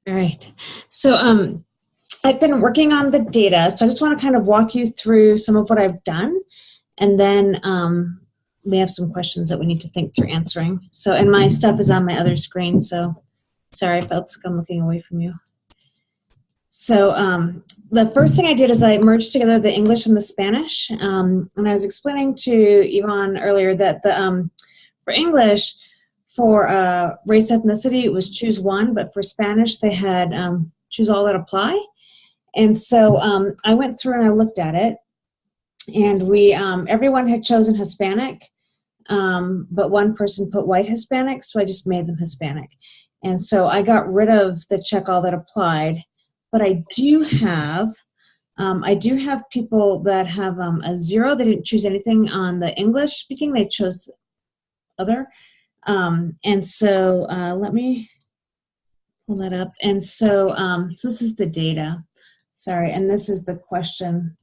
All right. So I've been working on the data, so I just want to kind of walk you through some of what I've done, and then we have some questions that we need to think through answering. So, and my stuff is on my other screen, so sorry if I'm looking away from you. So the first thing I did is I merged together the English and the Spanish, and I was explaining to Yvonne earlier that for English, for race ethnicity, it was choose one, but for Spanish, they had choose all that apply. And so I went through and I looked at it, and we everyone had chosen Hispanic, but one person put white Hispanic, so I just made them Hispanic. And so I got rid of the check all that applied, but I do have people that have a 0. They didn't choose anything on the English speaking, they chose other. And so let me pull that up. And so, so this is the data. Sorry, and this is the question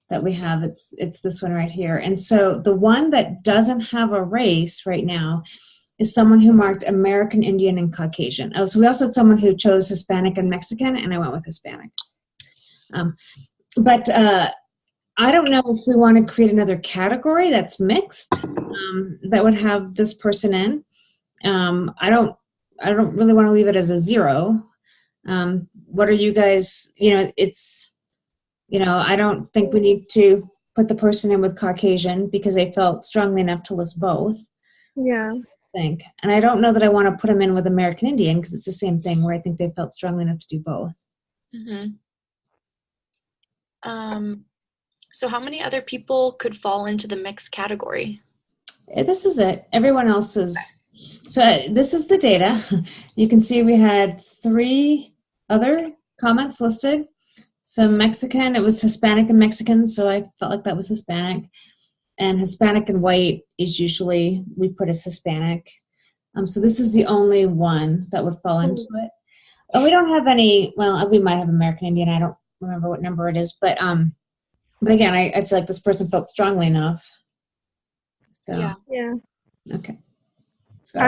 that we have. It's this one right here. And so the one that doesn't have a race right now is someone who marked American Indian and Caucasian. Oh, so we also had someone who chose Hispanic and Mexican, and I went with Hispanic. But I don't know if we want to create another category that's mixed that would have this person in. I don't really want to leave it as a 0. What are you guys, I don't think we need to put the person in with Caucasian because they felt strongly enough to list both. Yeah. I think. And I don't know that I want to put them in with American Indian because it's the same thing where I think they felt strongly enough to do both. Mm-hmm. So how many other people could fall into the mixed category? This is it. Everyone else is. So this is the data. You can see we had 3 other comments listed. So Mexican, it was Hispanic and Mexican, so I felt like that was Hispanic. And Hispanic and white is usually, we put as Hispanic. So this is the only one that would fall into it. And we don't have any, well, we might have American Indian. I don't remember what number it is. But again, I feel like this person felt strongly enough. So Yeah. Okay. So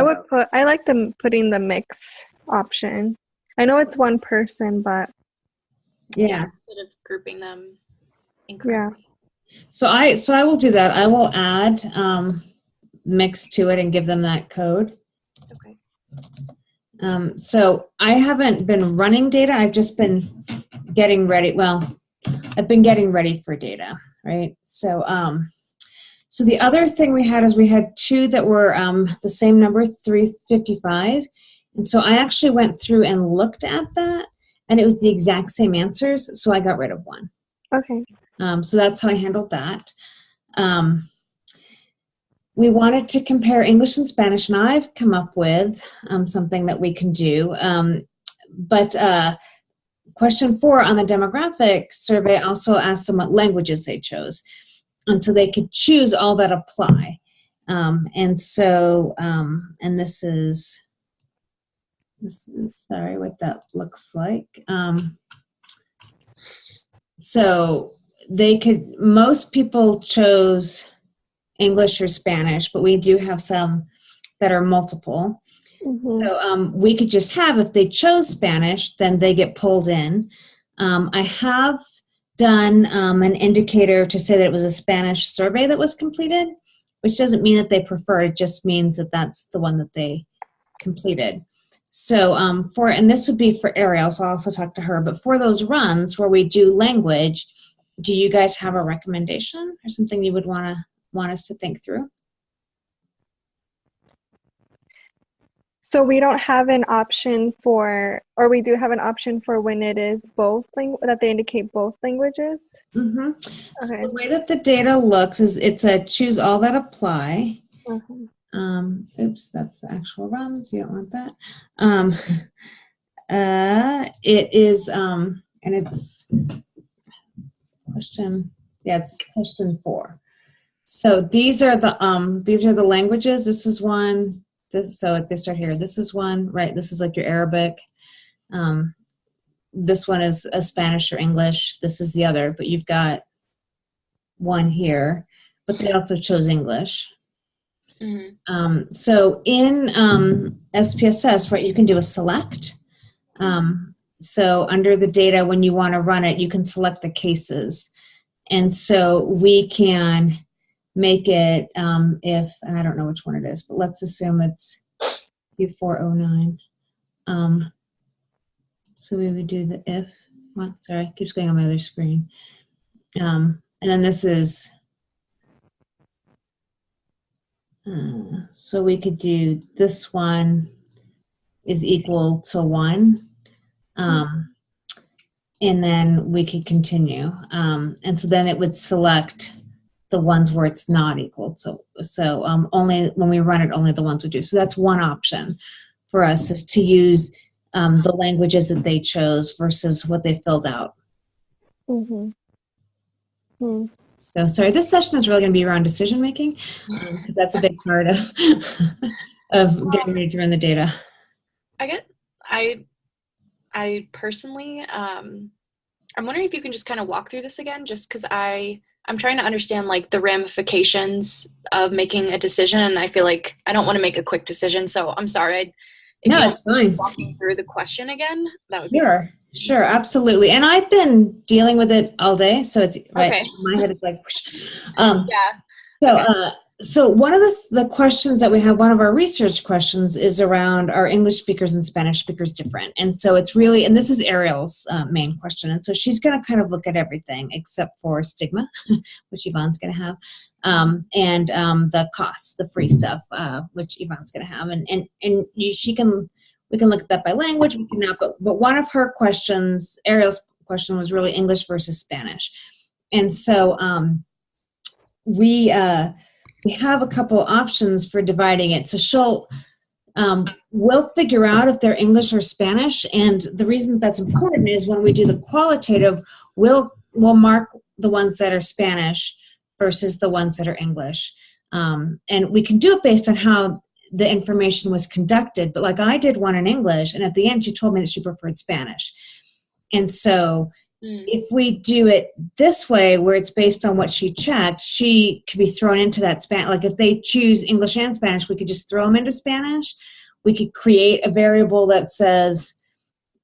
I like putting the mix option. I know it's one person, but yeah. Instead of grouping them incorrectly. So I will do that. I will add mix to it and give them that code. Okay. So I haven't been running data. I've just been getting ready. Well, I've been getting ready for data, right? So so the other thing we had is we had 2 that were the same number, 355. And so I actually went through and looked at that, and it was the exact same answers, so I got rid of one. Okay. So that's how I handled that. We wanted to compare English and Spanish, and I've come up with something that we can do. But question 4 on the demographic survey also asked them what languages they chose. And so they could choose all that apply. And so, and this is sorry, what that looks like. So they could, most people chose English or Spanish, but we do have some that are multiple. Mm-hmm. So we could just have, if they chose Spanish, then they get pulled in. I have done an indicator to say that it was a Spanish survey that was completed, which doesn't mean that they prefer, it just means that that's the one that they completed. So and this would be for Ariel, so I'll also talk to her, but for those runs where we do language, do you guys have a recommendation or something you would want us to think through? So we don't have an option for, or we do have an option for when it is both that they indicate both languages? Mm-hmm. Okay. So the way that the data looks is it's a choose all that apply. Mm-hmm. Oops, that's the actual runs. You don't want that. It is, and it's question, it's question 4. So these are the languages. This is one. So they start here. This is one, right? This is like your Arabic. This one is a Spanish or English. This is the other, but you've got one here. But they also chose English. Mm-hmm. So in SPSS, right, you can do a select. So under the data, when you want to run it, you can select the cases. And so we can make it, if, and I don't know which one it is, but let's assume it's Q409. So we would do the if, well, sorry, it keeps going on my other screen. And then this is, so we could do this one is equal to 1. And then we could continue. And so then it would select the ones where it's not equal. So only when we run it, only the ones would do. So that's one option for us, is to use the languages that they chose versus what they filled out. So sorry, this session is really going to be around decision making, because that's a big part of of getting ready to run the data. I personally, I'm wondering if you can just kind of walk through this again, just because I'm trying to understand like the ramifications of making a decision, and I feel like I don't want to make a quick decision. So I'm sorry. No, it's fine. Walking through the question again, that would be Sure, absolutely. And I've been dealing with it all day, so it's right. Okay. My head is like, yeah. So one of the questions that we have, one of our research questions, is around, are English speakers and Spanish speakers different? And so it's really, and this is Ariel's main question. And so she's going to kind of look at everything except for stigma, which Yvonne's going to have, and the costs, the free stuff, which Yvonne's going to have. We can look at that by language. We can not, but one of her questions, Ariel's question, was really English versus Spanish. And so we have a couple options for dividing it. So we'll figure out if they're English or Spanish. And the reason that's important is when we do the qualitative, we'll mark the ones that are Spanish versus the ones that are English. And we can do it based on how the information was conducted. But like I did one in English, and at the end she told me that she preferred Spanish. And so if we do it this way, where it's based on what she checked, she could be thrown into that Spanish. Like if they choose English and Spanish, we could just throw them into Spanish. We could create a variable that says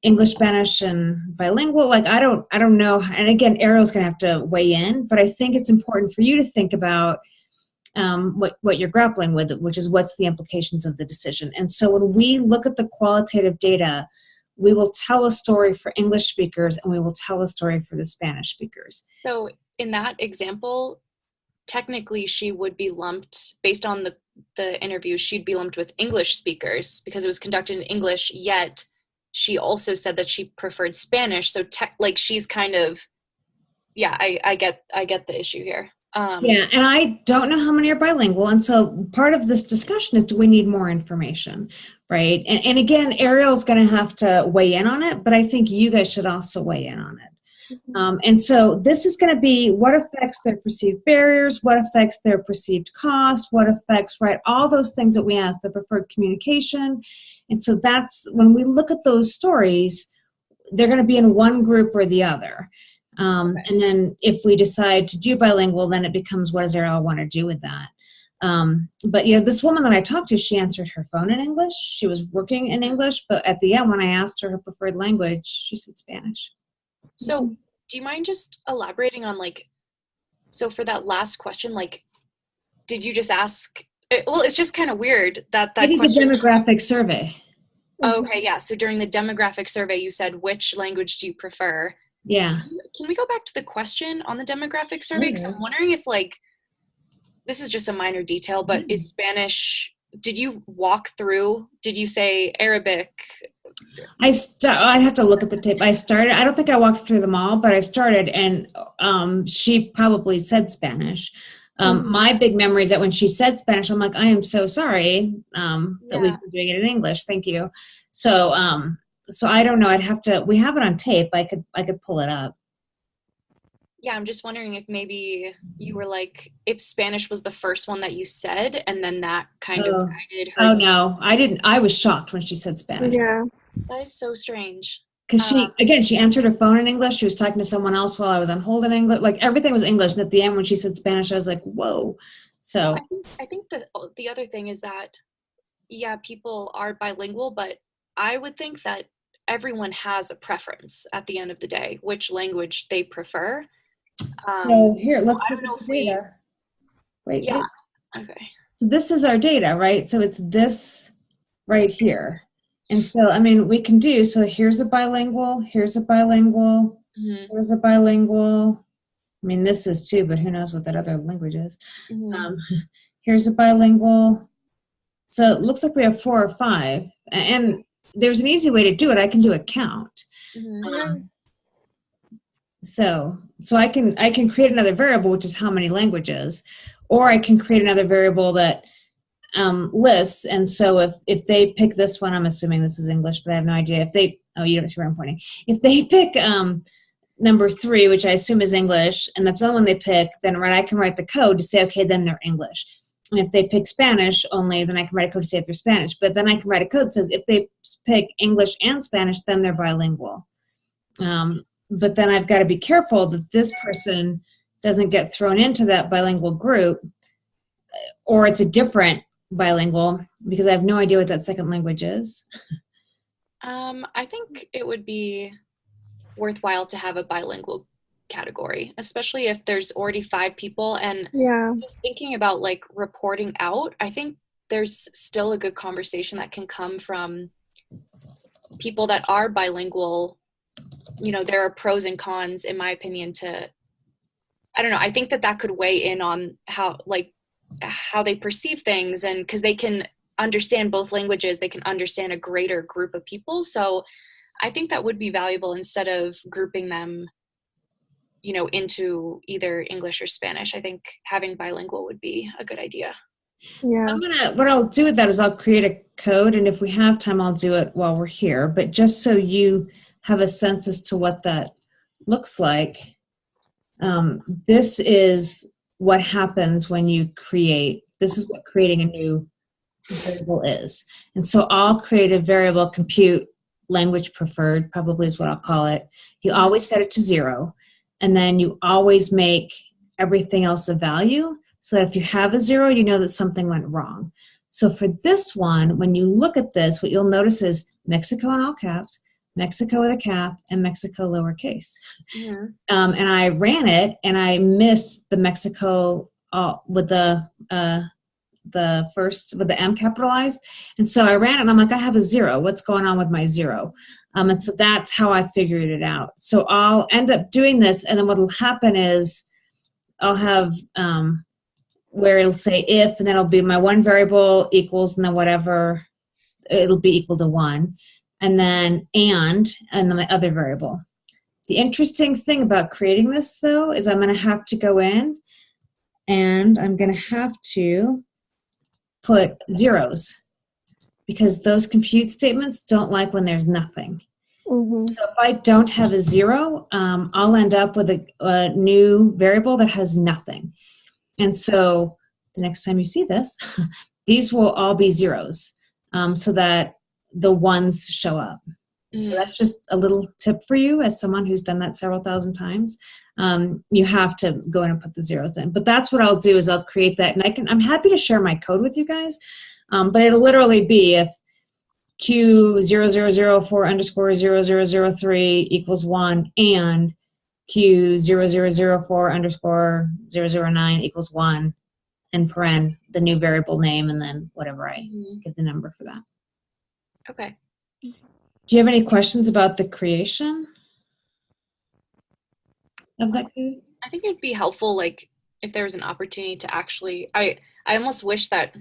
English, Spanish, and bilingual. Like I don't know. And again, Ariel's going to have to weigh in, but I think it's important for you to think about what you're grappling with, which is what's the implications of the decision. And so when we look at the qualitative data, we will tell a story for English speakers and we will tell a story for the Spanish speakers. So in that example, technically she would be lumped, based on the interview, she'd be lumped with English speakers because it was conducted in English, yet she also said that she preferred Spanish. So like she's kind of, yeah, I get the issue here. Yeah, and I don't know how many are bilingual, and so part of this discussion is, do we need more information, right? And again, Ariel's going to have to weigh in on it, but I think you guys should also weigh in on it. And so this is going to be what affects their perceived barriers, what affects their perceived cost, what affects, right, all those things that we asked, the preferred communication. And so that's, when we look at those stories, they're going to be in one group or the other. And then if we decide to do bilingual, then it becomes, what does Ariel want to do with that? But this woman that I talked to, she answered her phone in English. She was working in English, but at the end, when I asked her preferred language, she said Spanish. So do you mind just elaborating on, like, so for that last question, like, did you just ask, well, it's just kind of weird that I did question. The demographic survey. Oh, okay, yeah. So during the demographic survey, you said, which language do you prefer? Yeah. Can we go back to the question on the demographic survey? Because I'm wondering if, like, this is just a minor detail, but is Spanish, did you walk through, did you say Arabic? I'd have to look at the tape. I don't think I walked through them all, but I started, and she probably said Spanish. My big memory is that when she said Spanish, I'm like, I am so sorry that we've been doing it in English. Thank you. So I don't know. We have it on tape. I could pull it up. Yeah, I'm just wondering if maybe you were like, if Spanish was the first one that you said, and then that kind of guided her. Oh, no, I didn't. I was shocked when she said Spanish. Yeah. That is so strange. Because she answered her phone in English. She was talking to someone else while I was on hold in English. Like, everything was English. And at the end, when she said Spanish, I was like, whoa. So I think that the other thing is that, yeah, people are bilingual, but I would think that everyone has a preference at the end of the day, which language they prefer. So here, let's I look don't know at if the data. Wait, yeah. Okay. so this is our data, right? So it's this right here. And so, I mean, we can do, so here's a bilingual, here's a bilingual, here's a bilingual. I mean, this is too, but who knows what that other language is. Here's a bilingual. So it looks like we have 4 or 5. And there's an easy way to do it. I can do a count. So I can create another variable, which is how many languages, or I can create another variable that lists. And so if they pick this one, I'm assuming this is English, but I have no idea. If they, oh, you don't see where I'm pointing. If they pick number 3, which I assume is English, and that's the only one they pick, then I can write the code to say, okay, then they're English. And if they pick Spanish only, then I can write a code to say if they're Spanish. But then I can write a code that says if they pick English and Spanish, then they're bilingual. But then I've got to be careful that this person doesn't get thrown into that bilingual group, or it's a different bilingual, because I have no idea what that second language is. I think it would be worthwhile to have a bilingual category, especially if there's already 5 people. And just thinking about like reporting out, I think there's still a good conversation that can come from people that are bilingual. You know, there are pros and cons, in my opinion, to, I don't know, I think that could weigh in on how they perceive things, and because they can understand both languages, they can understand a greater group of people. So I think that would be valuable instead of grouping them, you know, into either English or Spanish. I think having bilingual would be a good idea. Yeah. So what I'll do with that is I'll create a code, and if we have time, I'll do it while we're here. But just so you have a sense as to what that looks like, this is what happens when you create. This is what creating a new variable is. And so I'll create a variable, compute language preferred, probably is what I'll call it. You always set it to 0, and then you always make everything else a value, so that if you have a 0, you know that something went wrong. So for this one, when you look at this, what you'll notice is Mexico in all caps, Mexico with a cap, and Mexico lowercase. And I ran it, and I missed the Mexico with the first, with the M capitalized. And so I ran it, and I'm like, I have a 0. What's going on with my 0? And so that's how I figured it out. So I'll end up doing this, and then what will happen is I'll have where it'll say if, and then it'll be my one variable equals, and then whatever, it'll be equal to 1. And then then my other variable. The interesting thing about creating this, though, is I'm going to have to go in, and I'm going to have to put zeros, because those compute statements don't like when there's nothing. So if I don't have a 0, I'll end up with a new variable that has nothing. And so the next time you see this, these will all be zeros, so that the ones show up. So that's just a little tip for you as someone who's done that several thousand times. You have to go in and put the zeros in. But that's what I'll do, is I'll create that. And I'm happy to share my code with you guys. But it'll literally be if Q0004_0003 equals 1 and Q0004_009 equals 1, and paren the new variable name, and then whatever I give the number for that. Okay. Do you have any questions about the creation of that code? I think it'd be helpful, like, if there was an opportunity to actually, I almost wish that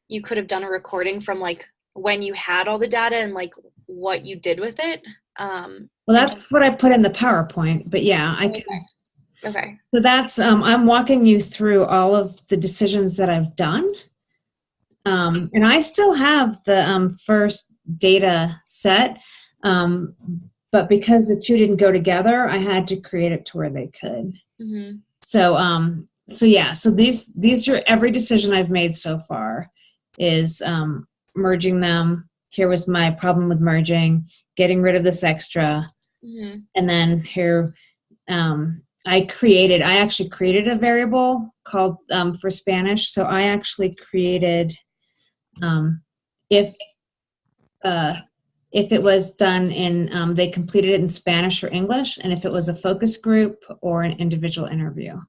you could have done a recording from like when you had all the data and like what you did with it. Well, that's what I put in the PowerPoint, but yeah, I can. Okay. So that's, I'm walking you through all of the decisions that I've done. And I still have the first data set, but because the two didn't go together, I had to create it to where they could. So yeah, so these are every decision I've made so far is merging them. Here was my problem with merging, getting rid of this extra, and then here I actually created a variable called for Spanish. So I actually created if if it was done in, they completed it in Spanish or English, and if it was a focus group or an individual interview.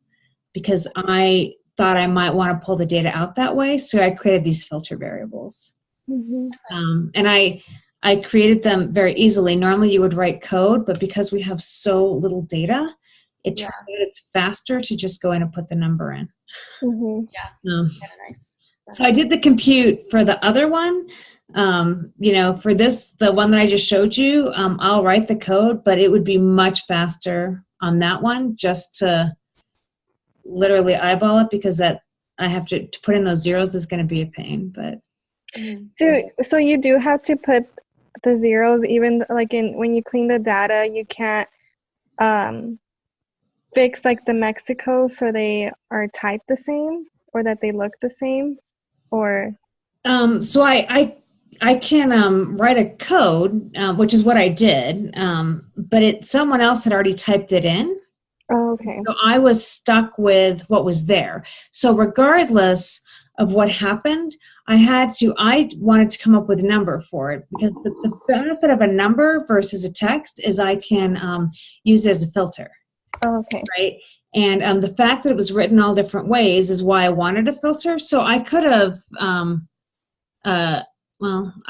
Because I thought I might want to pull the data out that way, so I created these filter variables. And I created them very easily. Normally you would write code, but because we have so little data, it turns out it's faster to just go in and put the number in. Nice. So I did the compute for the other one. For this, the one that I just showed you, I'll write the code, but it would be much faster on that one just to literally eyeball it, because that I have to put in those zeros is going to be a pain. But so you do have to put the zeros, even like when you clean the data, you can't fix like the Mexico so they are typed the same or that they look the same, or so I can write a code, which is what I did, but someone else had already typed it in. Oh, okay. So I was stuck with what was there. So regardless of what happened, I wanted to come up with a number for it, because the benefit of a number versus a text is I can use it as a filter. Oh, okay. Right? And the fact that it was written all different ways is why I wanted a filter. So I could have, well, I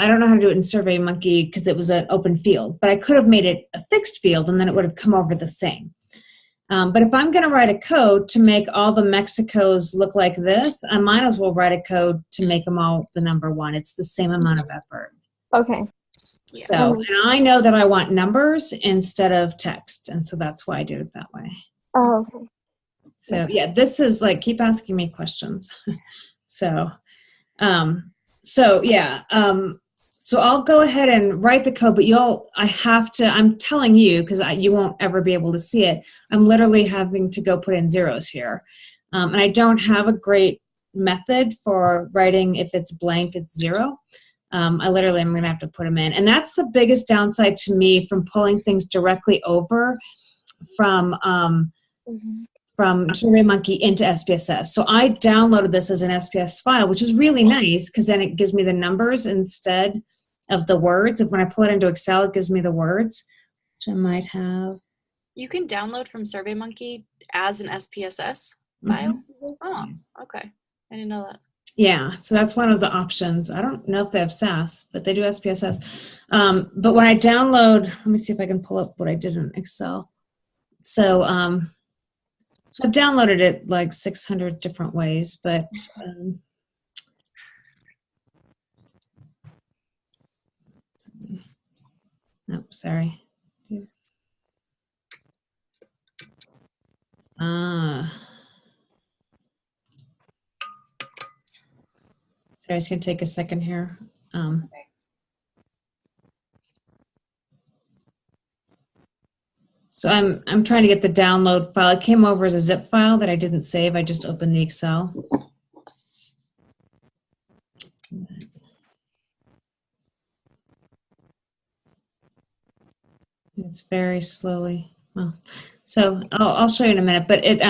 don't know how to do it in SurveyMonkey because it was an open field, but I could have made it a fixed field and then it would have come over the same. But if I'm going to write a code to make all the Mexicos look like this, I might as well write a code to make them all the number one. It's the same amount of effort. Okay. So, and I know that I want numbers instead of text, and so that's why I did it that way. Oh, okay. So, yeah, this is like, keep asking me questions. So I'll go ahead and write the code, but I'm telling you, because you won't ever be able to see it, I'm literally having to go put in zeros here. And I don't have a great method for writing if it's blank, it's zero. I'm going to have to put them in. And that's the biggest downside to me from pulling things directly over from SurveyMonkey into SPSS. So I downloaded this as an SPS file, which is really nice because then it gives me the numbers instead of the words. If when I pull it into Excel, it gives me the words, which I might have. You can download from SurveyMonkey as an SPSS file? Mm-hmm. Oh, okay. I didn't know that. Yeah, so that's one of the options. I don't know if they have SAS, but they do SPSS. But when I download, let me see if I can pull up what I did in Excel. So I've downloaded it like 600 different ways, but no, sorry. Sorry, it's going to take a second here. So I'm trying to get the download file. It came over as a zip file that I didn't save. I just opened the Excel. It's very slowly. Well, so I'll show you in a minute. But it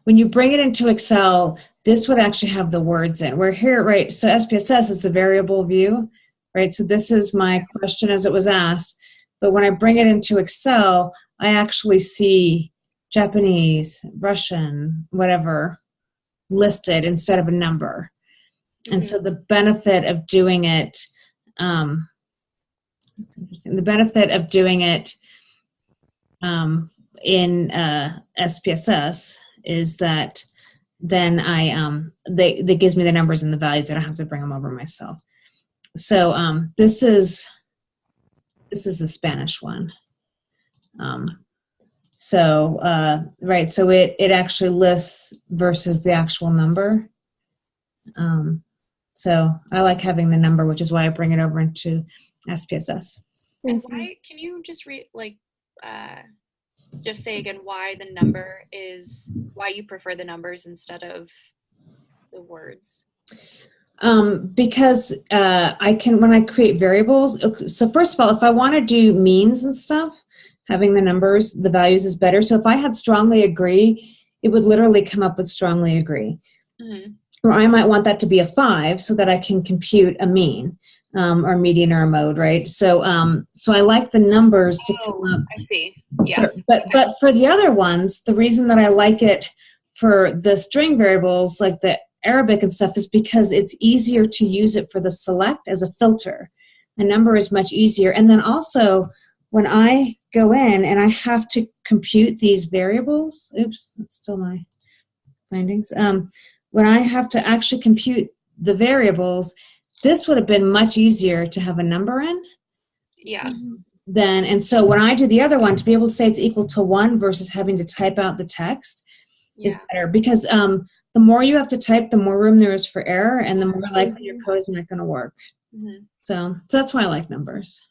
when you bring it into Excel, this would actually have the words in. We're here, right? So SPSS is the variable view, right? So this is my question as it was asked. But when I bring it into Excel, I actually see Japanese, Russian, whatever, listed instead of a number. Mm-hmm. And so the benefit of doing it, that's interesting. The benefit of doing it in SPSS is that then that gives me the numbers and the values. I don't have to bring them over myself. So this is the Spanish one. Right, so it actually lists versus the actual number. So I like having the number, which is why I bring it over into SPSS. And why, can you just just say again why the number is, why you prefer the numbers instead of the words? Because I can, when I create variables, so first of all, if I want to do means and stuff, having the numbers, the values is better. So if I had strongly agree, it would literally come up with strongly agree. Mm-hmm. Or I might want that to be a 5 so that I can compute a mean. or median or a mode, right? So so I like the numbers to come up. I see. Yeah. But for the other ones, the reason that I like it for the string variables like the Arabic and stuff is because it's easier to use it for the select as a filter. A number is much easier. And then also when I go in and I have to compute these variables, oops, that's still my findings. When I have to actually compute the variables, this would have been much easier to have a number in. Yeah. Then, and so when I do the other one, to be able to say it's equal to 1 versus having to type out the text is better, because the more you have to type, the more room there is for error, and the more likely your code is not going to work. So that's why I like numbers.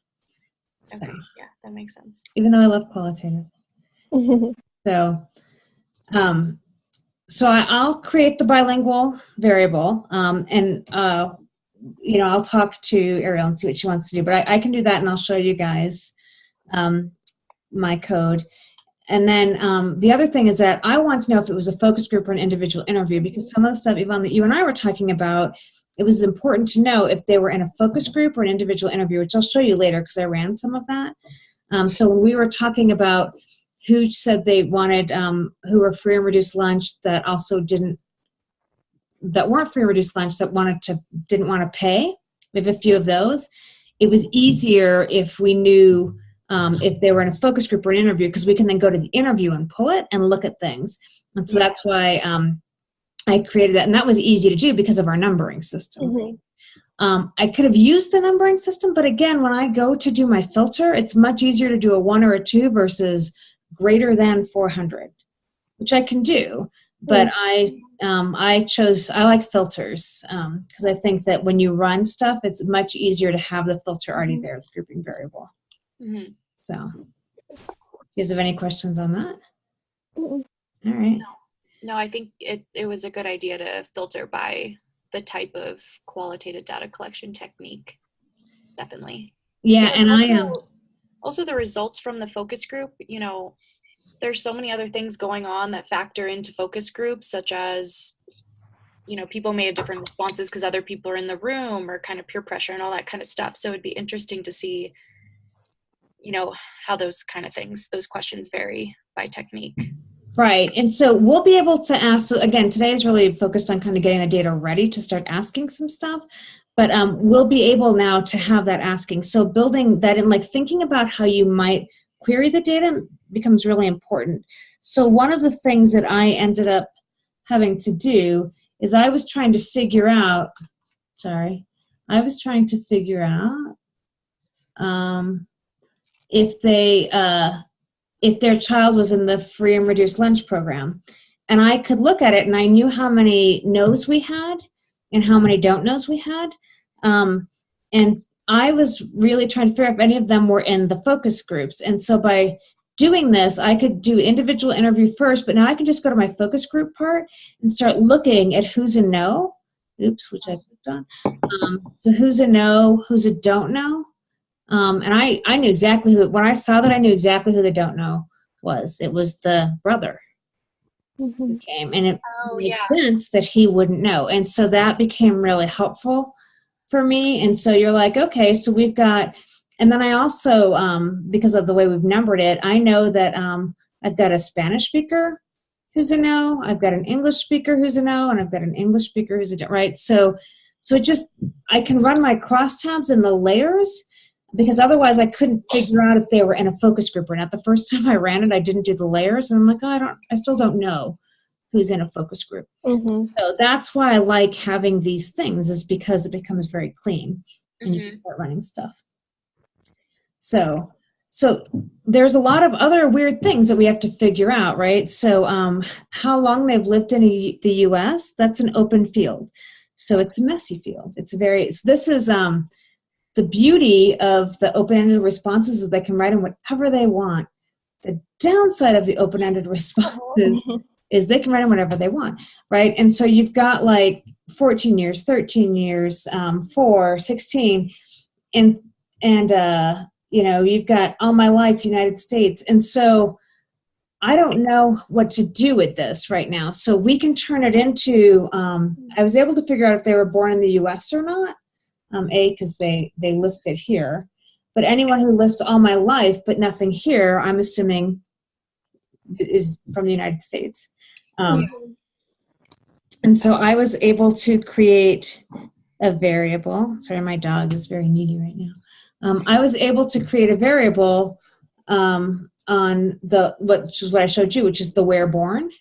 Okay. Yeah, that makes sense. Even though I love qualitative. So, I'll create the bilingual variable, and I'll talk to Ariel and see what she wants to do. But I can do that, and I'll show you guys my code. And then the other thing is that I want to know if it was a focus group or an individual interview, because some of the stuff, Yvonne, that you and I were talking about, it was important to know if they were in a focus group or an individual interview, which I'll show you later because I ran some of that. So when we were talking about who said they wanted, who were free and reduced lunch that also that weren't free and reduced lunch that didn't want to pay, we have a few of those. It was easier if we knew if they were in a focus group or an interview, because we can then go to the interview and pull it and look at things. And so that's why I created that. And that was easy to do because of our numbering system. I could have used the numbering system, but again, when I go to do my filter, it's much easier to do a 1 or a 2 versus greater than 400, which I can do. But I like filters because I think that when you run stuff, it's much easier to have the filter already there, the grouping variable. So, you guys have any questions on that? All right. No, I think it was a good idea to filter by the type of qualitative data collection technique. Definitely. Yeah, and I also the results from the focus group, there's so many other things going on that factor into focus groups, such as, people may have different responses because other people are in the room, or kind of peer pressure and all that kind of stuff. So it'd be interesting to see, how those kind of things, those questions vary by technique. Right. And so we'll be able to ask, so again, today is really focused on kind of getting the data ready to start asking some stuff, but we'll be able now to have that asking. So building that in, like thinking about how you might query the data becomes really important. So one of the things that I ended up having to do is I was trying to figure out if their child was in the free and reduced lunch program. And I could look at it and I knew how many no's we had and how many don't knows we had. And I was really trying to figure out if any of them were in the focus groups. And so by doing this, I could do individual interview first, but now I can just go to my focus group part and start looking at who's a no. Oops, which I clicked on. So who's a no, who's a don't know. And I knew exactly when I saw that, I knew exactly who the don't know was. It was the brother who came. And it makes sense that he wouldn't know. And so that became really helpful for me. And so you're like, okay, so we've got, and then I also, because of the way we've numbered it, I know that I've got a Spanish speaker who's a no, I've got an English speaker who's a no, and I've got an English speaker who's a no, right? So it just, I can run my crosstabs in the layers, because otherwise I couldn't figure out if they were in a focus group or not. The first time I ran it, I didn't do the layers, and I'm like, I still don't know who's in a focus group. So that's why I like having these things, is because it becomes very clean and you can start running stuff. So there's a lot of other weird things that we have to figure out, right? So how long they've lived in the U.S., that's an open field. So it's a messy field. This is the beauty of the open-ended responses is they can write in whatever they want. The downside of the open-ended responses is they can write in whatever they want, right? And so you've got like 14 years, 13 years, 4, 16, and you've got all my life, United States. And so I don't know what to do with this right now. So we can turn it into, I was able to figure out if they were born in the U.S. or not. A, because they list it here. But anyone who lists all my life but nothing here, I'm assuming is from the United States. And so I was able to create a variable. Sorry, my dog is very needy right now. I was able to create a variable on which is what I showed you, which is the where born.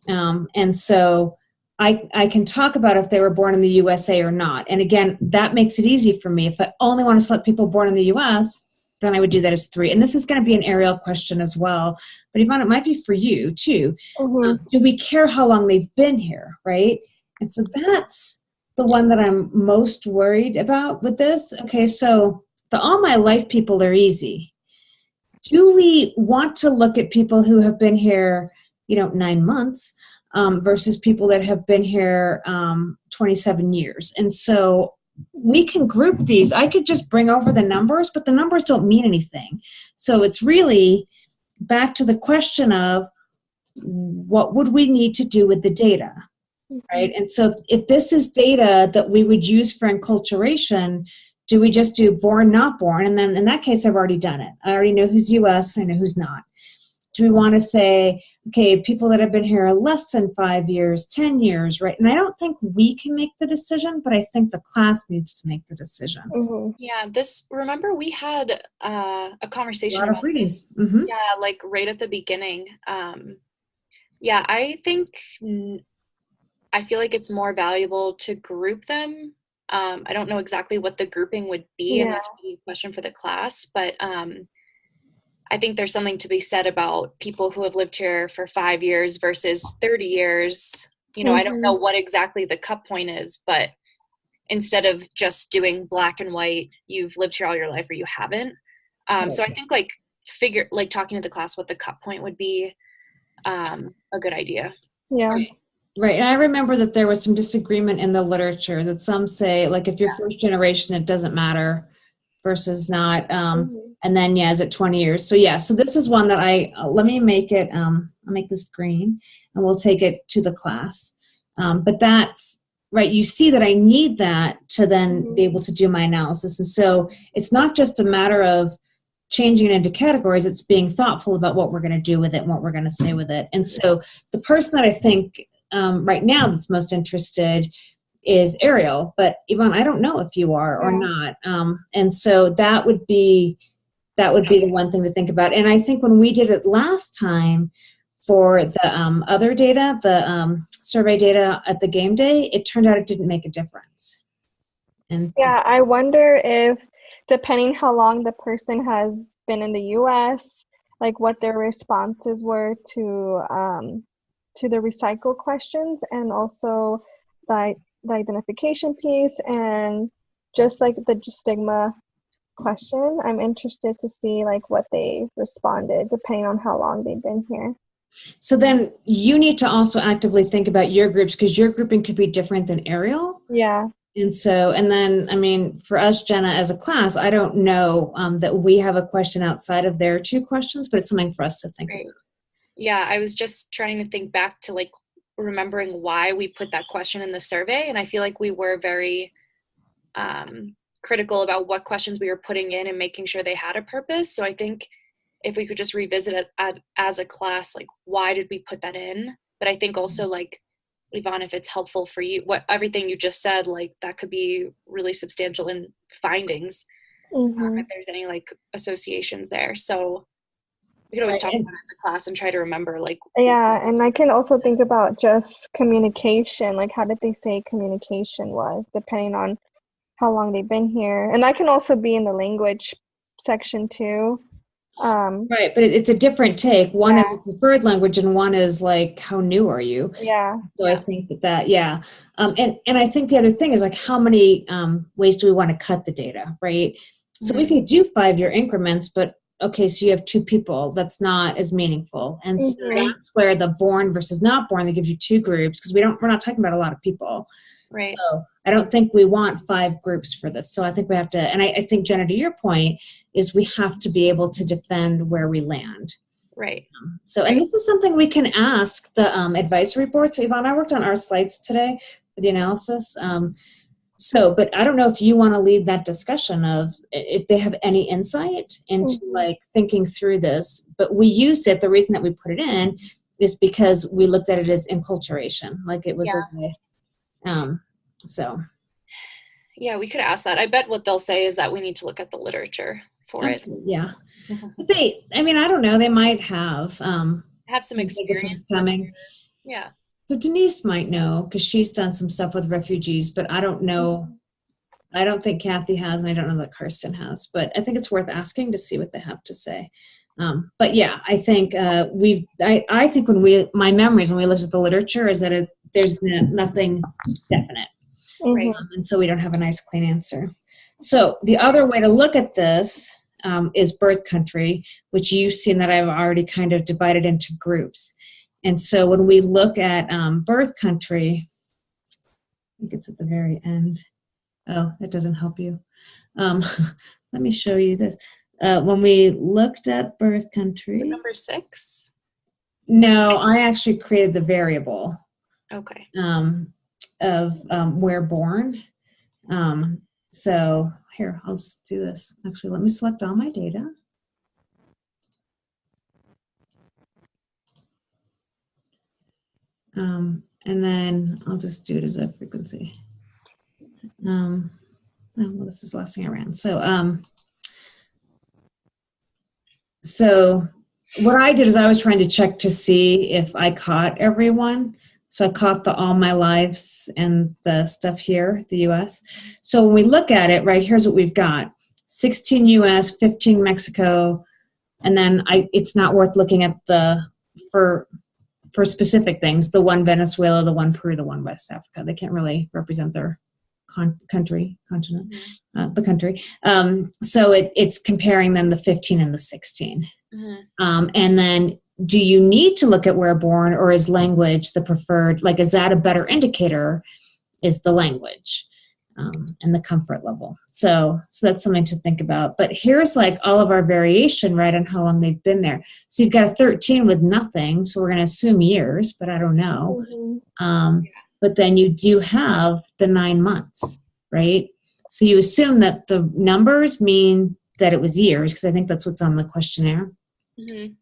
And so I can talk about if they were born in the USA or not. And again, that makes it easy for me. If I only want to select people born in the US, then I would do that as 3. And this is going to be an Ariel question as well. But Yvonne, it might be for you too. Do we care how long they've been here, right? And so that's the one that I'm most worried about with this. Okay, so the all my life people are easy. Do we want to look at people who have been here, 9 months versus people that have been here 27 years? And so we can group these. I could just bring over the numbers, but the numbers don't mean anything. So it's really back to the question of what would we need to do with the data, right? And so if this is data that we would use for enculturation, do we just do born, not born? And then in that case, I've already done it. I already know who's US, I know who's not. Do we want to say, okay, people that have been here less than 5 years, 10 years, right? And I don't think we can make the decision, but I think the class needs to make the decision. Yeah, remember we had a conversation about readings. Yeah, like right at the beginning. Yeah, I feel like it's more valuable to group them. I don't know exactly what the grouping would be, and that's really a question for the class, but I think there's something to be said about people who have lived here for 5 years versus 30 years. I don't know what exactly the cut point is, but instead of just doing black and white, you've lived here all your life or you haven't. So I think talking to the class what the cut point would be a good idea. Yeah. Right. And I remember that there was some disagreement in the literature that some say, like, if you're first generation, it doesn't matter versus not. And then, is it 20 years? So, so this is one that let me make it, I'll make this green and we'll take it to the class. But that's, right, you see that I need that to then be able to do my analysis. And so it's not just a matter of changing it into categories, it's being thoughtful about what we're going to do with it and what we're going to say with it. And so the person that I think right now that's most interested is Ariel, but Yvonne, I don't know if you are or not. And so that would be the one thing to think about. And I think when we did it last time for the other data, the survey data at the game day, it turned out it didn't make a difference. And I wonder if, depending how long the person has been in the US, like what their responses were to the recycle questions, and also the identification piece, and just like the stigma question. I'm interested to see like what they responded depending on how long they've been here. So then you need to also actively think about your groups, because your grouping could be different than Ariel. Yeah. And so, and then, I mean, for us, Jenna, as a class, I don't know that we have a question outside of their 2 questions, but it's something for us to think about. Yeah, I was just trying to think back to like remembering why we put that question in the survey. And I feel like we were very critical about what questions we were putting in and making sure they had a purpose. So I think if we could just revisit it as a class, like, why did we put that in? But I think also, like, Yvonne, if it's helpful for you, everything you just said, like, that could be really substantial in findings, if there's any, like, associations there. So we could always talk about it as a class and try to remember, like. Yeah, and I can also think about just communication, like, how did they say communication was, depending on how long they've been here. And that can also be in the language section too. Right, but it's a different take. One is a preferred language, and one is like, how new are you? Yeah. So I think that and I think the other thing is, like, how many ways do we want to cut the data, right? So we could do 5-year increments, but okay, so you have 2 people. That's not as meaningful, and so that's where the born versus not born, that gives you 2 groups, because we're not talking about a lot of people. Right. So I don't think we want 5 groups for this. So I think we have to, and I think, Jenna, to your point, is we have to be able to defend where we land. Right. And this is something we can ask the advisory board. So Yvonne, I worked on our slides today for the analysis. So, but I don't know if you want to lead that discussion of if they have any insight into like thinking through this. But we used it. The reason that we put it in is because we looked at it as enculturation, like it was a way. So. Yeah, we could ask that. I bet what they'll say is that we need to look at the literature for it. Yeah. But I don't know. They might have some experience coming. Yeah. So Denise might know because she's done some stuff with refugees, but I don't know. I don't think Kathy has, and I don't know that Karsten has, but I think it's worth asking to see what they have to say. But yeah, I think I think my memories when we looked at the literature is that there's nothing definite. Right. And so we don't have a nice clean answer. So the other way to look at this is birth country, which you've seen that I've already kind of divided into groups. And so when we look at birth country, I think it's at the very end. Oh, that doesn't help you. Let me show you this. When we looked at birth country. Number 6? No, I actually created the variable. Okay. Of where born. So here, I'll just do this. Actually, let me select all my data. And then I'll just do it as a frequency. Well, this is the last thing I ran. So what I did is I was trying to check to see if I caught everyone. So I caught the all my lives and the stuff here, the U.S. So when we look at it, right, here's what we've got. 16 U.S., 15 Mexico, and then it's not worth looking at for specific things, the one Venezuela, the one Peru, the one West Africa. They can't really represent their continent. So it's comparing them the 15 and the 16. And then do you need to look at where born, or is language the preferred, like is that a better indicator, is the language and the comfort level. So that's something to think about. But here's like all of our variation, right, on how long they've been there. So you've got a 13 with nothing, so we're going to assume years, but I don't know. But then you do have the 9 months, right? So you assume that the numbers mean that it was years, because I think that's what's on the questionnaire.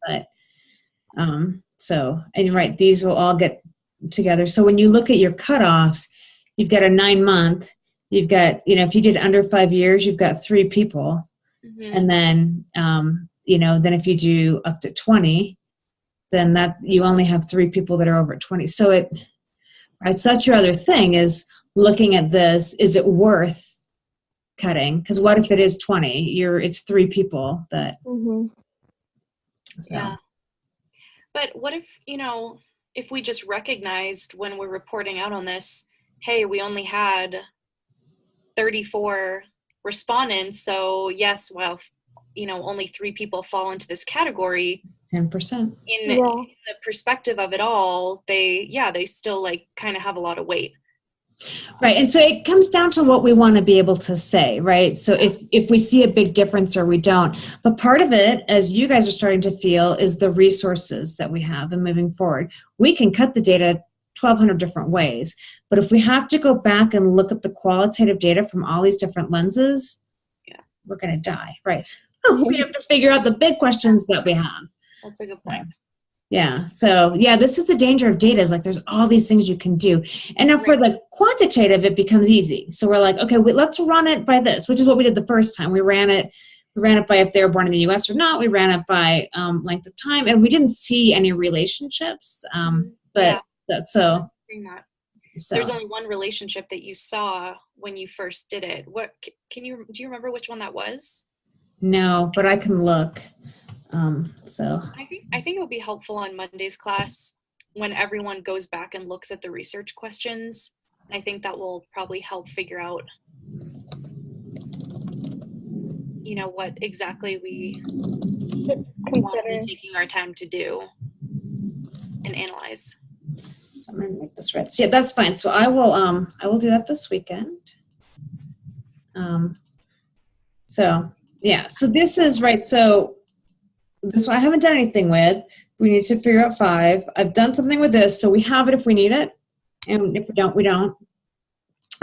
But and right, these will all get together. So when you look at your cutoffs, you've got a 9 month, you've got, if you did under 5 years, you've got 3 people. And then, then if you do up to 20, then that you only have 3 people that are over 20. So right, so that's your other thing, is looking at this, is it worth cutting? Because what if it is 20? It's 3 people that. So. Yeah. But what if we just recognized when we're reporting out on this, hey, we only had 34 respondents, so yes, well, only 3 people fall into this category. 10%. In the perspective of it all, they still like kind of have a lot of weight. Right. And so it comes down to what we want to be able to say, right? So if we see a big difference or we don't. But part of it, as you guys are starting to feel, is the resources that we have and moving forward. We can cut the data 1,200 different ways. But if we have to go back and look at the qualitative data from all these different lenses, we're going to die, right? We have to figure out the big questions that we have. That's a good point. Yeah. So this is the danger of data, is like there's all these things you can do. And now for the quantitative, it becomes easy. So we're like, okay, let's run it by this, which is what we did the first time. We ran it by if they were born in the U.S. or not. We ran it by length of time, and we didn't see any relationships. So there's only one relationship that you saw when you first did it. Do you remember which one that was? No, but I can look. I think it would be helpful on Monday's class when everyone goes back and looks at the research questions. I think that will probably help figure out, what exactly we want to be taking our time to do and analyze. So I'm going to make this red. So that's fine. So I will do that this weekend. So this is right. So this one I haven't done anything with. We need to figure out 5. I've done something with this, so we have it if we need it, and if we don't, we don't.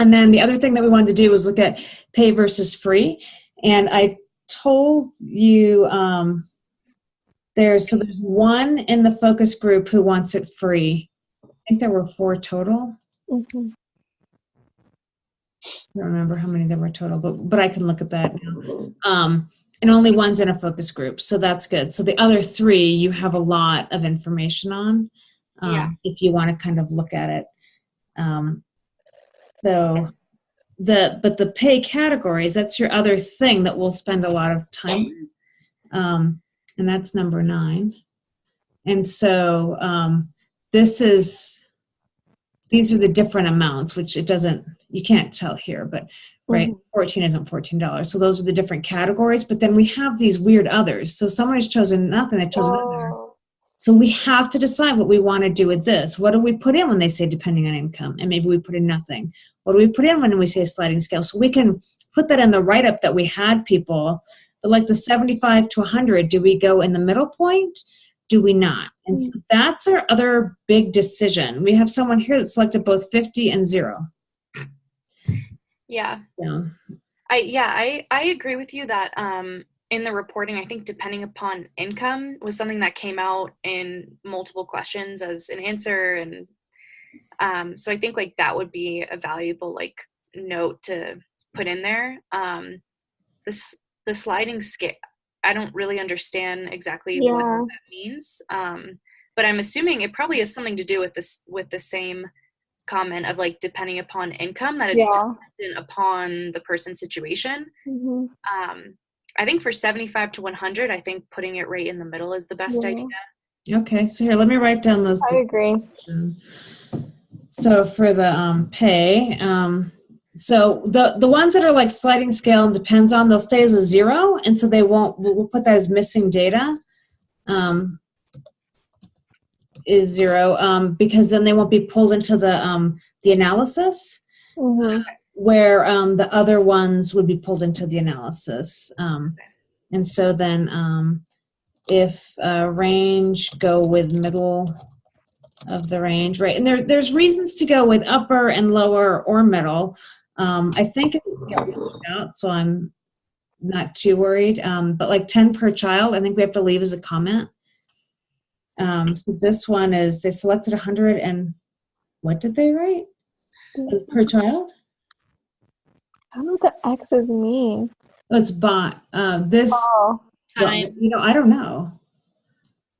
And then the other thing that we wanted to do was look at pay versus free. And I told you there's one in the focus group who wants it free. I think there were 4 total. Mm-hmm. I don't remember how many there were total, but I can look at that now. And only one's in a focus group, so that's good. So the other 3, you have a lot of information on, if you want to kind of look at it. But the pay categories, that's your other thing that we'll spend a lot of time with. And that's number 9. And so these are the different amounts, which you can't tell here, but right, 14 isn't $14. So those are the different categories, but then we have these weird others. So someone has chosen nothing, they chose another. So we have to decide what we want to do with this. What do we put in when they say depending on income? And maybe we put in nothing. What do we put in when we say sliding scale? So we can put that in the write-up that we had people, but like the 75 to 100, do we go in the middle point? Do we not? And so that's our other big decision. We have someone here that selected both 50 and 0. Yeah. Yeah. I agree with you that in the reporting, I think depending upon income was something that came out in multiple questions as an answer. And so I think like that would be a valuable like note to put in there. The sliding scale, I don't really understand exactly what that means. But I'm assuming it probably has something to do with the same comment of like depending upon income, that it's dependent upon the person's situation. I think for 75 to 100, I think putting it right in the middle is the best idea. Okay, so here, let me write down those. I agree. So for the pay, so the ones that are like sliding scale and depends on, they'll stay as a 0, and so we'll put that as missing data. Is 0, because then they won't be pulled into the analysis, where the other ones would be pulled into the analysis. And so then if range, go with middle of the range, right? And there's reasons to go with upper and lower or middle. I think it will get worked out, so I'm not too worried. But like 10 per child, I think we have to leave as a comment. So this one is, they selected 100 and what did they write? Per child? I don't know what the X's mean. Oh, it's bot. This, Time. I don't know.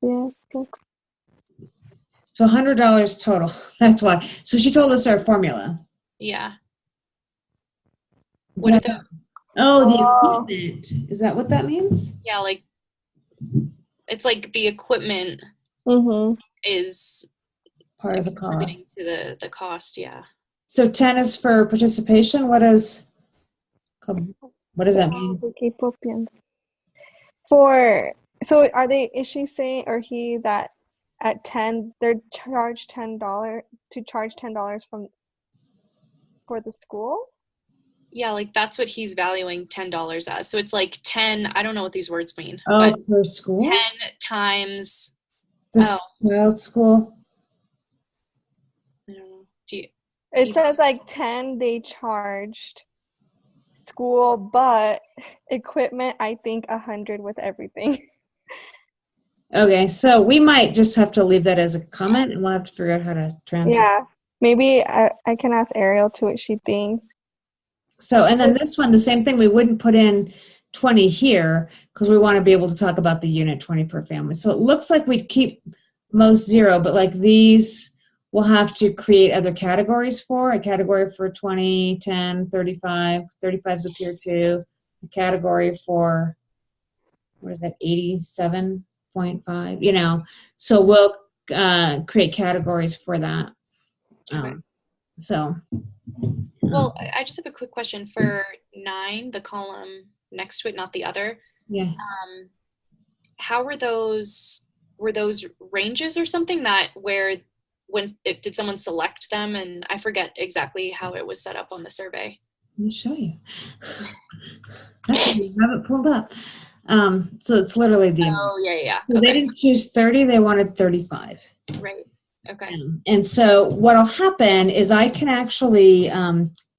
Yes. So $100 total. That's why. So she told us our formula. Yeah. What did the? Oh, the equipment. Is that what that means? Yeah, like it's like the equipment is part of the cost. To the cost, yeah. So 10 is for participation. What does that mean? So is she saying, or he, that at 10 they're charged $10 to charge $10 for the school? Yeah, like that's what he's valuing $10 as. So it's like 10, I don't know what these words mean. Oh, per school? 10 times child school. I don't know. It says like 10 they charged school, but equipment I think 100 with everything. Okay, so we might just have to leave that as a comment, and we'll have to figure out how to translate. Yeah, maybe I can ask Ariel to what she thinks. So, and then this one, the same thing, we wouldn't put in 20 here because we want to be able to talk about the unit 20 per family. So it looks like we'd keep most 0, but like these, we'll have to create other categories for. A category for 20, 10, 35. 35's up here too. A category for, what is that, 87.5, So we'll create categories for that. Well, I just have a quick question for 9, the column next to it, not the other. Yeah. How were those ranges or something did someone select them? And I forget exactly how it was set up on the survey. Let me show you. That's why you have it pulled up. So it's literally the. Oh, yeah. So they didn't choose 30, they wanted 35. Right. Okay. And so what'll happen is I can actually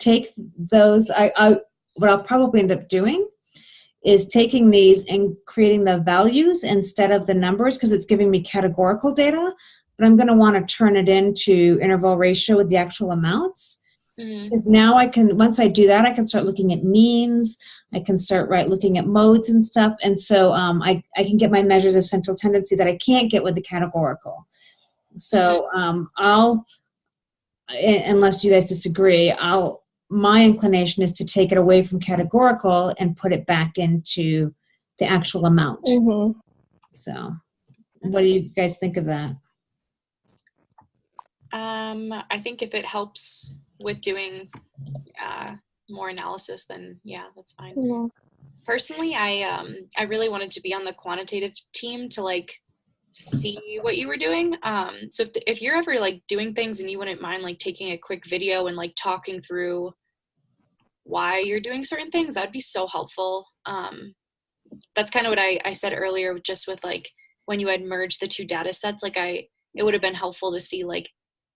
take those, what I'll probably end up doing is taking these and creating the values instead of the numbers, because it's giving me categorical data, but I'm going to want to turn it into interval ratio with the actual amounts. Because now I can, once I do that, I can start looking at means. I can start looking at modes and stuff. And so I can get my measures of central tendency that I can't get with the categorical. So I'll, unless you guys disagree, my inclination is to take it away from categorical and put it back into the actual amount. So what do you guys think of that? I think if it helps with doing more analysis, then yeah, that's fine. Yeah. Personally, I really wanted to be on the quantitative team to like see what you were doing. So if you're ever like doing things and you wouldn't mind like taking a quick video and like talking through why you're doing certain things, that'd be so helpful. That's kind of what I said earlier, just with like when you had merged the two data sets, like it would have been helpful to see like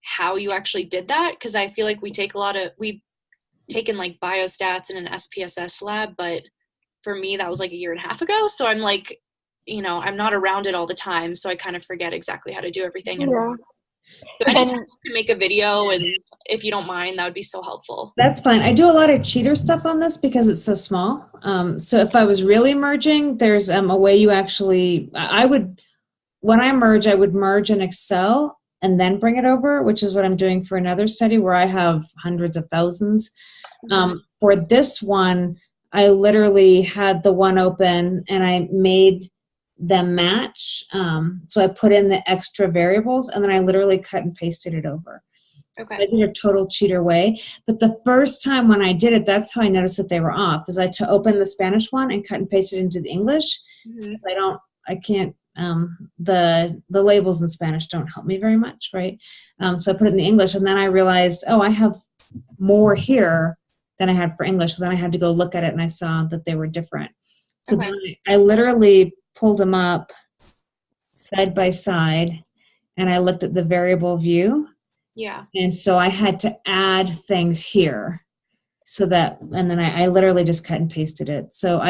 how you actually did that, because I feel like we've taken like biostats in an SPSS lab, but for me that was like a year and a half ago, so I'm like, you know, I'm not around it all the time, so I kind of forget exactly how to do everything. So I just can make a video, and if you don't mind, that would be so helpful. That's fine. I do a lot of cheater stuff on this because it's so small. So if I was really merging, there's a way you actually, when I merge, I would merge in Excel and then bring it over, which is what I'm doing for another study where I have hundreds of thousands. For this one, I literally had the one open and I made them match. So I put in the extra variables and then I literally cut and pasted it over. Okay. So I did a total cheater way. But the first time when I did it, that's how I noticed that they were off, is I opened the Spanish one and cut and pasted it into the English. The labels in Spanish don't help me very much, right? So I put it in the English, and then I realized, I have more here than I had for English. So then I had to go look at it, and I saw that they were different. So then I literally pulled them up side by side, and I looked at the variable view. Yeah. And so I had to add things here, and then I literally just cut and pasted it. So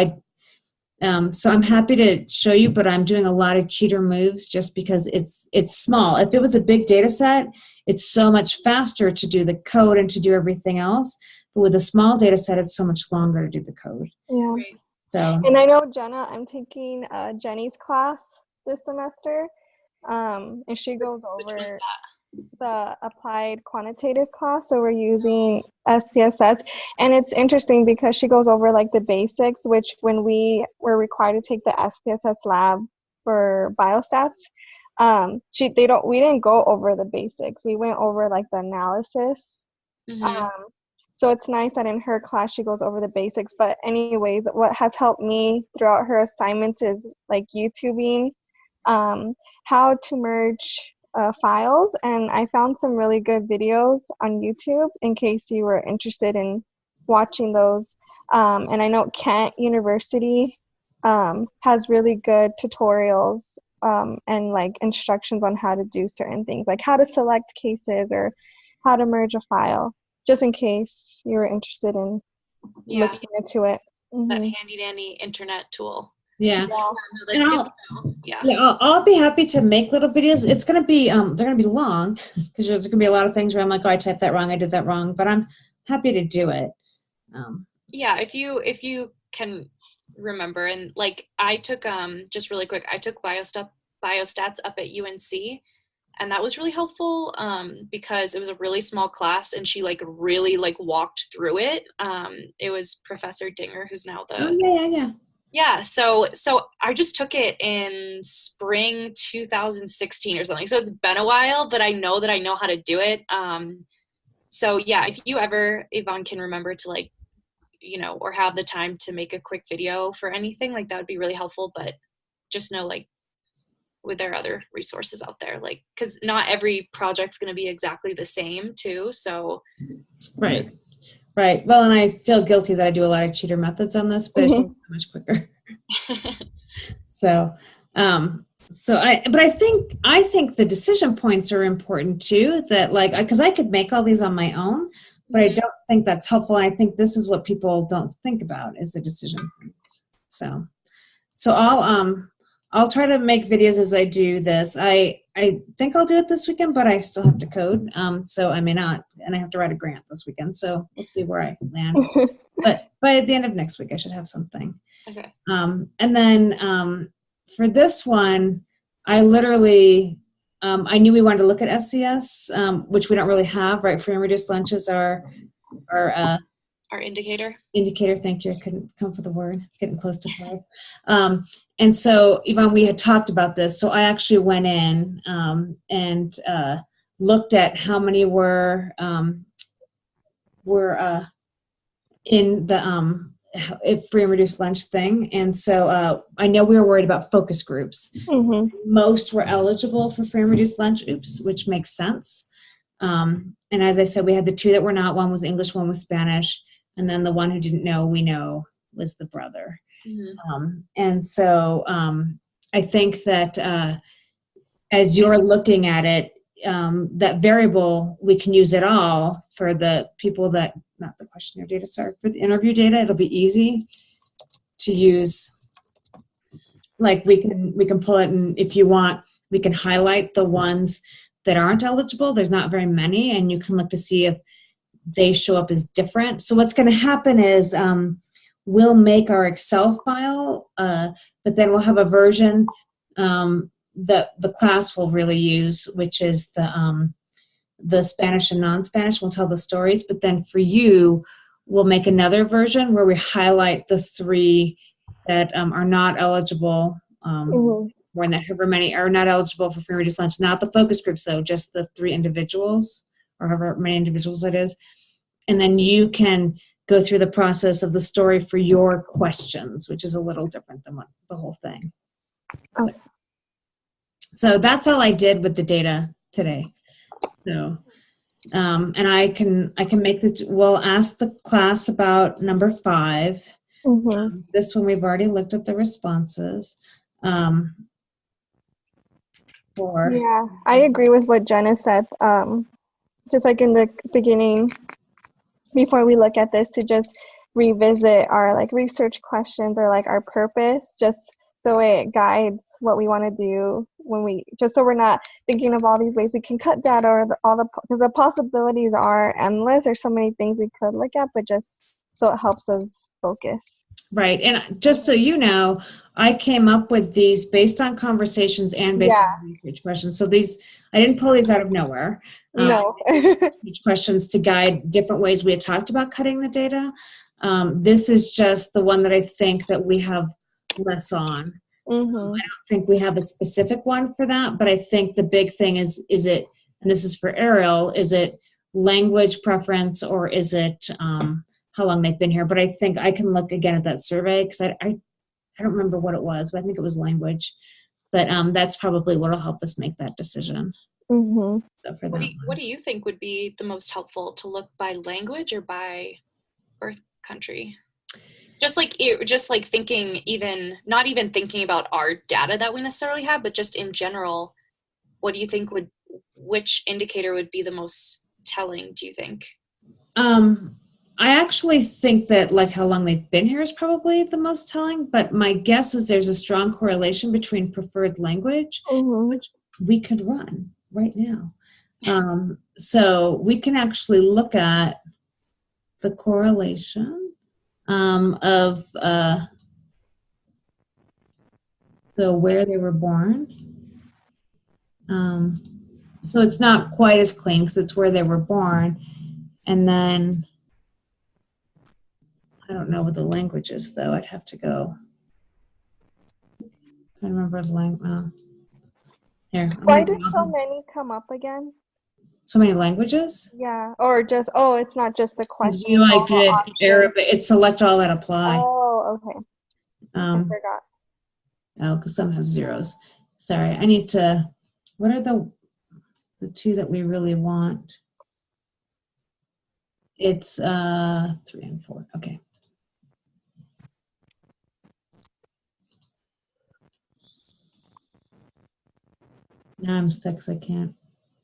so I'm happy to show you, but I'm doing a lot of cheater moves just because it's small. If it was a big data set, it's so much faster to do the code and to do everything else. But with a small data set, it's so much longer to do the code. Yeah. Right. So. And I know Jenna, I'm taking Jenny's class this semester, and she goes over the applied quantitative class. So we're using SPSS, and it's interesting because she goes over like the basics, which when we were required to take the SPSS lab for biostats, we didn't go over the basics. We went over like the analysis. So it's nice that in her class she goes over the basics. But anyways, what has helped me throughout her assignments is like YouTubing how to merge files, and I found some really good videos on YouTube in case you were interested in watching those. And I know Kent University has really good tutorials and like instructions on how to do certain things, like how to select cases or how to merge a file, just in case you were interested in looking into it. That handy dandy internet tool. Yeah. I'll be happy to make little videos. It's going to be, they're going to be long because there's going to be a lot of things where I'm like, I typed that wrong, I did that wrong, but I'm happy to do it. If you can remember, and like I took, just really quick, I took biostats up at UNC, and that was really helpful because it was a really small class and she like really like walked through it. It was Professor Dinger, who's now the Yeah, so I just took it in spring 2016 or something. So it's been a while, but I know that I know how to do it. So yeah, if you ever, Yvonne, can remember to like, or have the time to make a quick video for anything, like that would be really helpful. But just know, like, there are other resources out there, like, because not every project's going to be exactly the same too. So right. Well, and I feel guilty that I do a lot of cheater methods on this, but it's so much quicker. I think the decision points are important too. That like, because I could make all these on my own, but I don't think that's helpful. I think this is what people don't think about is the decision points. So I'll try to make videos as I do this. I think I'll do it this weekend, but I still have to code. So I may not, and I have to write a grant this weekend. So we'll see where I land. But by the end of next week, I should have something. Okay. And then for this one, I literally, I knew we wanted to look at SES, which we don't really have, right? Free and reduced lunches are our indicator. Indicator, thank you. I couldn't come up with a word. It's getting close to 5. And so, Yvonne, we had talked about this. So I actually went in and looked at how many were in the free and reduced lunch thing. And so I know we were worried about focus groups. Mm-hmm. Most were eligible for free and reduced lunch, which makes sense. And as I said, we had the 2 that were not. One was English, one was Spanish. And then the one who didn't know, we know, was the brother. Mm-hmm. And so I think that as you're looking at it, that variable, we can use it all for the people that, not the questionnaire data, sorry, for the interview data. It'll be easy to use. Like we can pull it, and if you want, we can highlight the ones that aren't eligible. There's not very many, and you can look to see if they show up as different. So what's going to happen is we'll make our Excel file, but then we'll have a version that the class will really use, which is the Spanish and non-Spanish. We'll tell the stories, but then for you, we'll make another version where we highlight the 3 that are not eligible, or that however many are not eligible for free and reduced lunch. Not the focus groups though, just the 3 individuals, or however many individuals it is. And then you can go through the process of the story for your questions, which is a little different than the whole thing. Okay. So that's all I did with the data today. So, and I can make we'll ask the class about number 5. Mm-hmm. This one we've already looked at the responses. Yeah, I agree with what Jenna said. Just like in the beginning, before we look at this, to just revisit our like research questions or like our purpose, just so it guides what we want to do when we, just so we're not thinking of all these ways we can cut data, or because the possibilities are endless. There's so many things we could look at, but just so it helps us focus. Right. And just so you know, I came up with these based on conversations and based on research questions. So these, I didn't pull these out of nowhere. No. Research questions to guide different ways we had talked about cutting the data. This is just the one that I think that we have less on. Mm-hmm. I don't think we have a specific one for that, but I think the big thing is it, and this is for Ariel, is it language preference, or is it how long they've been here? But I think I can look again at that survey, because I don't remember what it was, but I think it was language. But that's probably what will help us make that decision. Mm-hmm. So for what do you think would be the most helpful, to look by language or by birth country? Just like thinking, not even thinking about our data that we necessarily have, but just in general, what do you think which indicator would be the most telling, do you think? I actually think that like how long they've been here is probably the most telling, but my guess is there's a strong correlation between preferred language, which we could run right now. So we can actually look at the correlation of so where they were born. So it's not quite as clean because it's where they were born. And then I don't know what the language is, though. I'd have to go. I remember the language. Here. Why did so many come up again? So many languages? Yeah, or just, it's not just the question. You like did Arabic. It's select all that apply. Oh, okay. I forgot. Oh, because some have zeros. Sorry, I need to, what are the 2 that we really want? It's 3 and 4. Okay. Now I'm stuck because I can't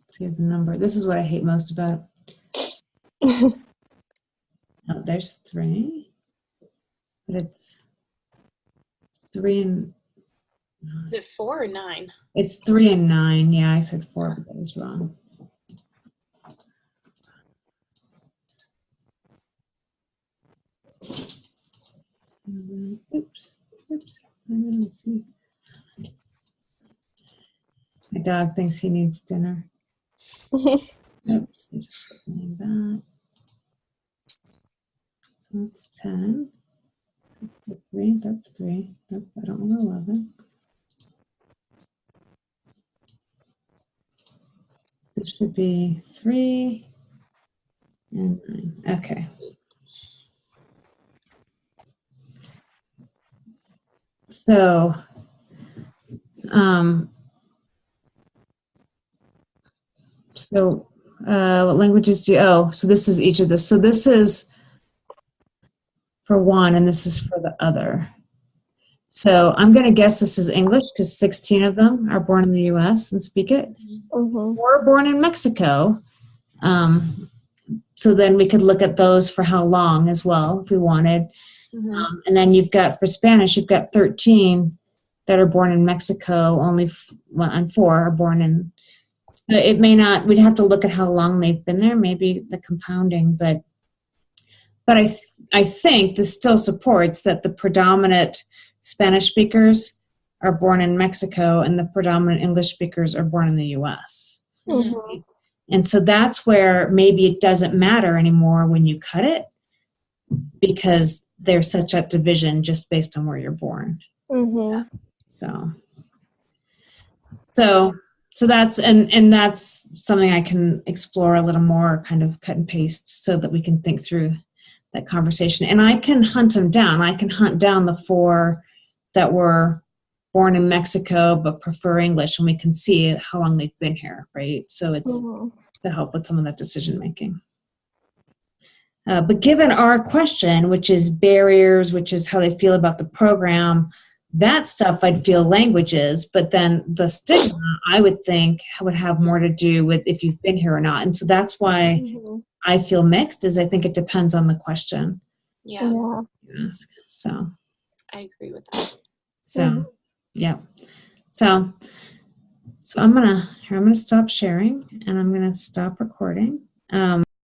see the number. This is what I hate most about it. there's 3, but it's 3 and Is it 4 or 9? it's 3 and 9. Yeah, I said 4, but that was wrong. Oops. I didn't see. My dog thinks he needs dinner. Oops, I just put that. So that's 10. 3, that's 3. Nope, I don't want 11. This should be 3 and 9. Okay. So, what languages do you, so this is each of this. So this is for one, and this is for the other. So I'm going to guess this is English because 16 of them are born in the U.S. and speak it. Mm-hmm. Or born in Mexico. So then we could look at those for how long as well if we wanted. Mm-hmm. And then you've got, for Spanish, you've got 13 that are born in Mexico, only and 4 are born in, so it may not, we'd have to look at how long they've been there, maybe the compounding, but I think this still supports that the predominant Spanish speakers are born in Mexico and the predominant English speakers are born in the U.S. Mm-hmm. And so that's where maybe it doesn't matter anymore when you cut it because there's such a division just based on where you're born. Mm-hmm. So that's and that's something I can explore a little more, kind of cut and paste, so that we can think through that conversation. And I can hunt them down. I can hunt down the 4 that were born in Mexico but prefer English, and we can see how long they've been here, right? So it's to help with some of that decision making. But given our question, which is barriers, which is how they feel about the program, that stuff I'd feel languages, but then the stigma I would think would have more to do with if you've been here or not. And so that's why I feel mixed, is I think it depends on the question Yeah. you ask. So I agree with that. So yeah. So I'm gonna stop sharing and I'm gonna stop recording.